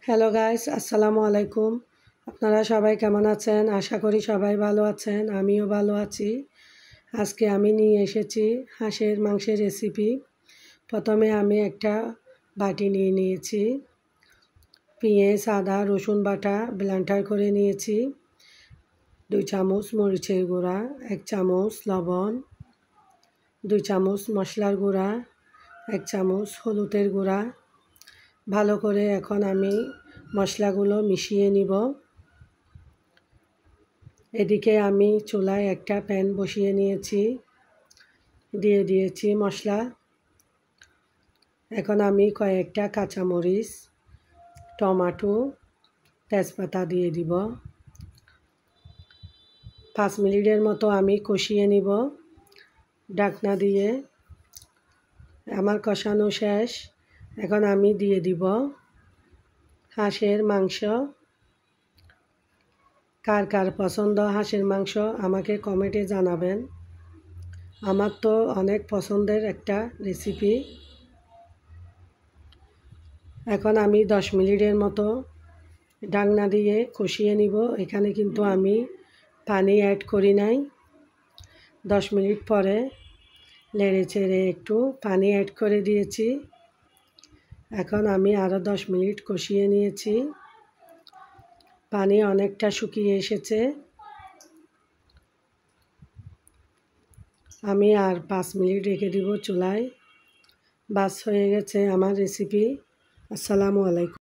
Hello guys, আসসালামু আলাইকুম। আপনারা সবাই কেমন আছেন? আশা করি সবাই ভালো আছেন। আমিও ভালো আছি। আজকে আমি নিয়ে এসেছি হাঁসের মাংসের রেসিপি। প্রথমে আমি একটা বাটি নিয়ে নিয়েছি। পেঁয়াজ, আদা, রসুন বাটা ব্লেন্ডার করে নিয়েছি। 2 চামচ মরিচের গুঁড়া, 1 চামচ লবণ, 2 চামচ মশলার গুঁড়া, 1 চামচ হলুদের গুঁড়া। ভালো করে এখন আমি মশলাগুলো মিশিয়ে নিব। এদিকে আমি চুলায় একটা প্যান বসিয়ে নিয়েছি, দিয়ে দিয়েছি মশলা। এখন আমি কয়েকটা কাঁচামরিচ, টমেটো, তেজপাতা দিয়ে দিব। 5 মিনিটের মতো আমি কষিয়ে নিব ঢাকনা দিয়ে। আমার কষানো শেষ। এখন আমি দিয়ে দিব হাঁসের মাংস। কার কার পছন্দ হাঁসের মাংস আমাকে কমেন্টে জানাবেন। আমার তো অনেক পছন্দের একটা রেসিপি। এখন আমি 10 মিনিটের মতো ঢাকনা দিয়ে কষিয়ে নিব। এখানে কিন্তু আমি পানি অ্যাড করি নাই। 10 মিনিট পরে নেড়ে চেড়ে একটু পানি অ্যাড করে দিয়েছি। এখন আমি আরও 10 মিনিট কষিয়ে নিয়েছি। পানি অনেকটা শুকিয়ে এসেছে। আমি আর 5 মিনিট রেখে দিব চুলায়। বাস হয়ে গেছে আমার রেসিপি। আসসালামু আলাইকুম।